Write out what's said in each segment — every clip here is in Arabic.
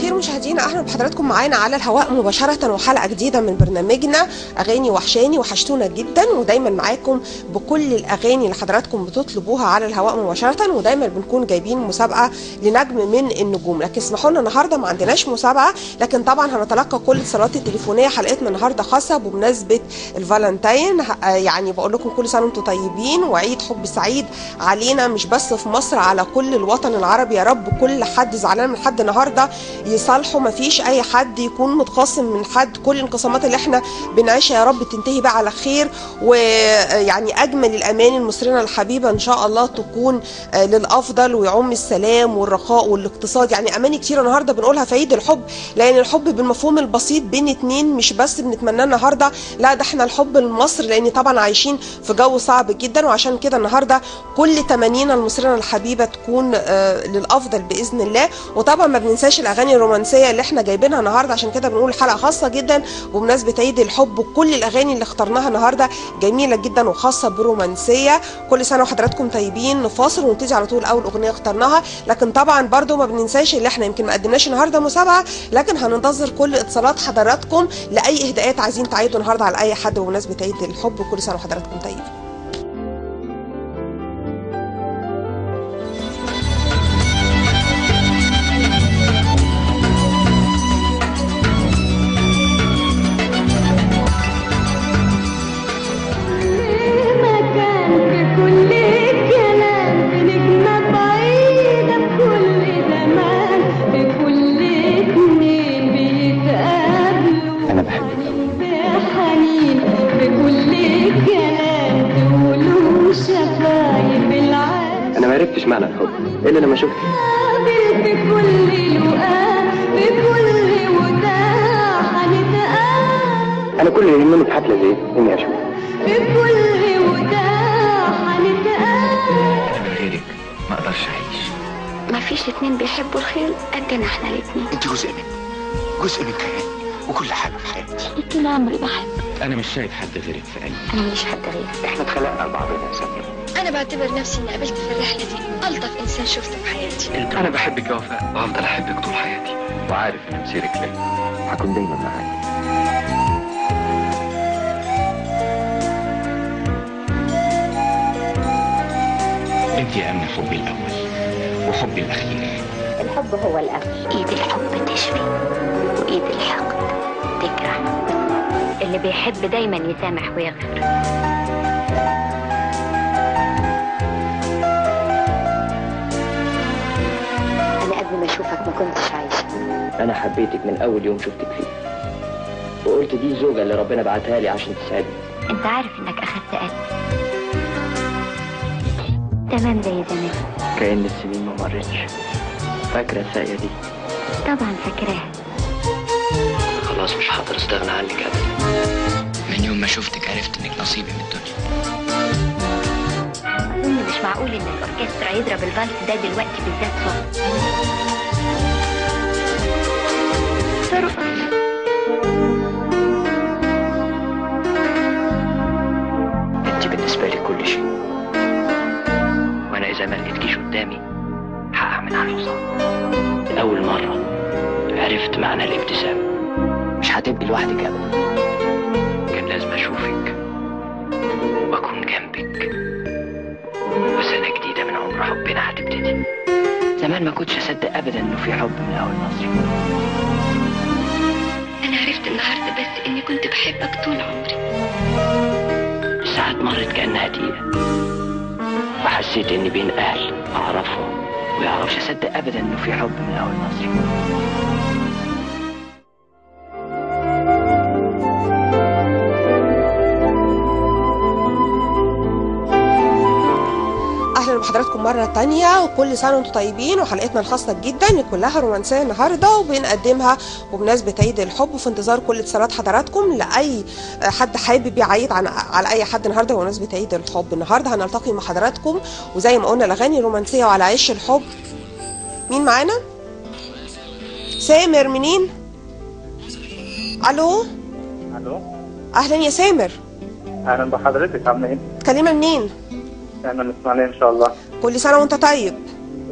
الخير مشاهدينا، اهلا بحضراتكم معانا على الهواء مباشره وحلقه جديده من برنامجنا اغاني وحشاني. وحشتونا جدا ودايما معاكم بكل الاغاني اللي حضراتكم بتطلبوها على الهواء مباشره، ودايما بنكون جايبين مسابقه لنجم من النجوم. لكن اسمحوا لنا النهارده ما عندناش مسابقه، لكن طبعا هنتلقى كل الاتصالات التليفونيه. حلقتنا النهارده خاصه بمناسبه الفالنتين، يعني بقول لكم كل سنه وانتم طيبين وعيد حب سعيد علينا، مش بس في مصر، على كل الوطن العربي. يا رب كل حد زعلان من حد النهارده يصالحوا، مفيش اي حد يكون متخاصم من حد. كل الانقسامات اللي احنا بنعيشها يا رب تنتهي بقى على خير، ويعني اجمل الاماني المصرنا الحبيبه ان شاء الله تكون للافضل، ويعم السلام والرخاء والاقتصاد. يعني اماني كتير النهارده بنقولها في عيد الحب، لان الحب بالمفهوم البسيط بين اتنين، مش بس بنتمناه النهارده، لا ده احنا الحب لمصر، لان طبعا عايشين في جو صعب جدا. وعشان كده النهارده كل تمانينا المصرنا الحبيبه تكون للافضل باذن الله. وطبعا ما بننساش الاغاني الرومانسيه اللي احنا جايبينها النهارده، عشان كده بنقول حلقه خاصه جدا بمناسبه عيد الحب. وكل الاغاني اللي اخترناها النهارده جميله جدا وخاصه برومانسيه. كل سنه وحضراتكم طيبين. نفاصل ونبتدي على طول اول اغنيه اخترناها. لكن طبعا برضو ما بننساش اللي احنا يمكن ما قدمناش النهارده مسابقه، لكن هننتظر كل اتصالات حضراتكم لاي اهداءات عايزين تعيدوا النهارده على اي حد بمناسبه عيد الحب. وكل سنه وحضراتكم طيبين. مش معنى الحب الا لما شفتك انا كل اللي يهمني في حفله زي اني اشوفك انا من غيرك ما اقدرش اعيش. ما فيش اتنين بيحبوا الخير قدنا احنا الاتنين. انت جزء من كياني وكل حاجه في حياتي. طول عمري بحبك. انا مش شايف حد غيرك في قلبي. انا ماليش حد غيرك. احنا اتخلقنا لبعضنا يا سمير. انا بعتبر نفسي اني قابلت في الرحله دي الطف انسان شفته في حياتي. انا بحبك يا وفاء وهفضل احبك طول حياتي، وعارف ان مسيرك ليا هكون دايما معاك. انت يا امني حبي الاول وحبي الاخير. الحب هو الامل. ايد الحب تشفي وايد الحقد تجرح. اللي بيحب دايما يسامح ويغفر. قبل ما اشوفك ما كنتش عايشه. انا حبيتك من اول يوم شفتك فيه، وقلت دي الزوجه اللي ربنا بعتها لي عشان تساعدني. انت عارف انك اخدت قلبي تمام زي زمان، كأن السنين ما مرتش. فاكره الساقيه دي؟ طبعا فاكراها. خلاص مش هقدر استغنى عنك ابدا. من يوم ما شفتك عرفت انك نصيبي من الدنيا. اظن مش معقول ان الاوركسترا يضرب الفالس ده دلوقتي بالذات صوت. انت بالنسبه لي كل شيء، وانا اذا ما لقيتكيش قدامي هقع من على الحصان. اول مره عرفت معنى الابتسامه. مش هتبقي لوحدك ابدا، كان لازم اشوفك واكون جنبك. وسنه جديده من عمر حبنا هتبتدي. زمان ما كنتش اصدق ابدا انه في حب من اول نظره. انا عرفت النهارده بس اني كنت بحبك طول عمري. الساعات مرت كانها دقيقه، وحسيت اني بين اهل اعرفهم ويعرفش اصدق ابدا انه في حب من اول نظره. بحضراتكم مرة تانية، وكل سنة وانتم طيبين. وحلقتنا الخاصة جدا كلها رومانسية النهاردة، وبنقدمها بمناسبة عيد الحب، وفي انتظار كل اتصالات حضراتكم لأي حد حابب يعيد على أي حد النهاردة بمناسبة عيد الحب. النهاردة هنلتقي مع حضراتكم، وزي ما قلنا الأغاني الرومانسية وعلى عيش الحب. مين معانا؟ سامر منين؟ ألو؟ أهلا يا سامر. اهلا بحضرتك، عامله ايه؟ كلمة منين؟ انا من اسماعيليه ان شاء الله. كل سنة وانت طيب.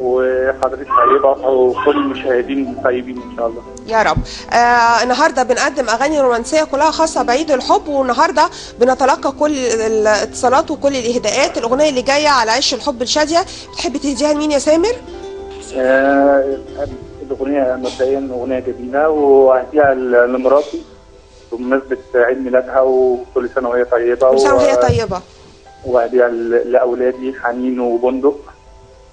وحضرتك طيبه وكل المشاهدين طيبين ان شاء الله. يا رب. النهارده بنقدم اغاني رومانسيه كلها خاصه بعيد الحب، والنهارده بنتلقى كل الاتصالات وكل الاهداءات. الاغنيه اللي جايه على عش الحب لشاديه، بتحب تهديها لمين يا سامر؟ الاغنيه مبدئيا اغنيه جميله وهديها لمراتي بمناسبه عيد ميلادها، وكل سنه وهي طيبه. كل سنه وهي طيبه. وهديها لاولادي حنين وبندق،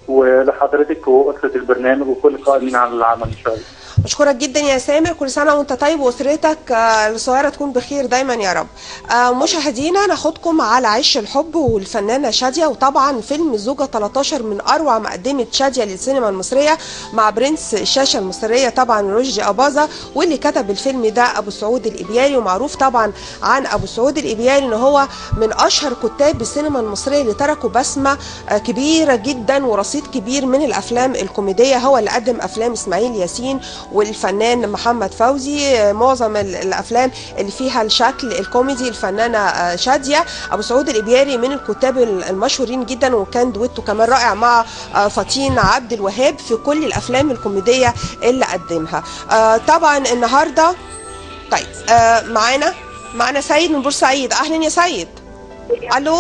ولحضرتك واسره البرنامج وكل قائمين على العمل ان شاء الله. بشكرك جدا يا سامر، كل سنه وانت طيب واسرتك الصغيره تكون بخير دايما يا رب. مشاهدينا ناخدكم على عش الحب والفنانه شاديه، وطبعا فيلم الزوجه 13 من اروع مقدمه شاديه للسينما المصريه مع برنس الشاشه المصريه طبعا رشدي اباظه، واللي كتب الفيلم ده ابو سعود الابياري. ومعروف طبعا عن ابو سعود الابياري ان هو من اشهر كتاب السينما المصريه اللي تركوا بسمه كبيره جدا ورصيد كبير من الافلام الكوميديه. هو اللي قدم افلام اسماعيل ياسين والفنان محمد فوزي، معظم الافلام اللي فيها الشكل الكوميدي. الفنانه شاديه ابو سعود الابياري من الكتاب المشهورين جدا، وكان دويتو كمان رائع مع فطين عبد الوهاب في كل الافلام الكوميديه اللي قدمها. طبعا النهارده طيب معانا سيد من بورسعيد. اهلا يا سيد. الو.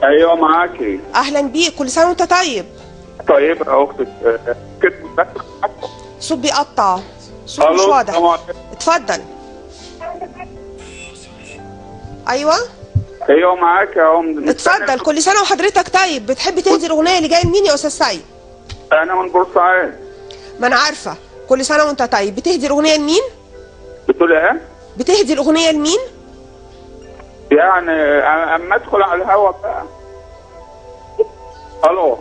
ايوه معاكي. اهلا بيك، كل سنه وانت طيب. طيب يا اختي. صوت بيقطع، صوت مش واضح. اتفضل. ايوه معاك اهو. اتفضل. كل سنه وحضرتك طيب. بتحب تهدي الاغنيه اللي جايه لمين يا استاذ سيد؟ انا من بورسعيد. ما انا عارفه. كل سنه وانت طيب. بتهدي الاغنيه لمين؟ بتقول ايه؟ بتهدي الاغنيه لمين؟ يعني اما ادخل على الهوا بقى. الو.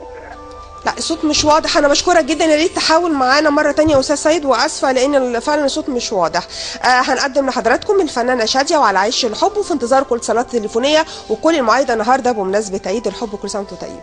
لا الصوت مش واضح. انا بشكرك جدا، يا ريت تحاول معانا مره ثانيه يا استاذ سيد، واسفه لان فعلا الصوت مش واضح. هنقدم لحضراتكم الفنانه شاديه وعلى عش الحب، وفي انتظار كل اتصالات تليفونيه وكل المواعيد النهارده بمناسبه عيد الحب. كل سنه وانتم طيبين.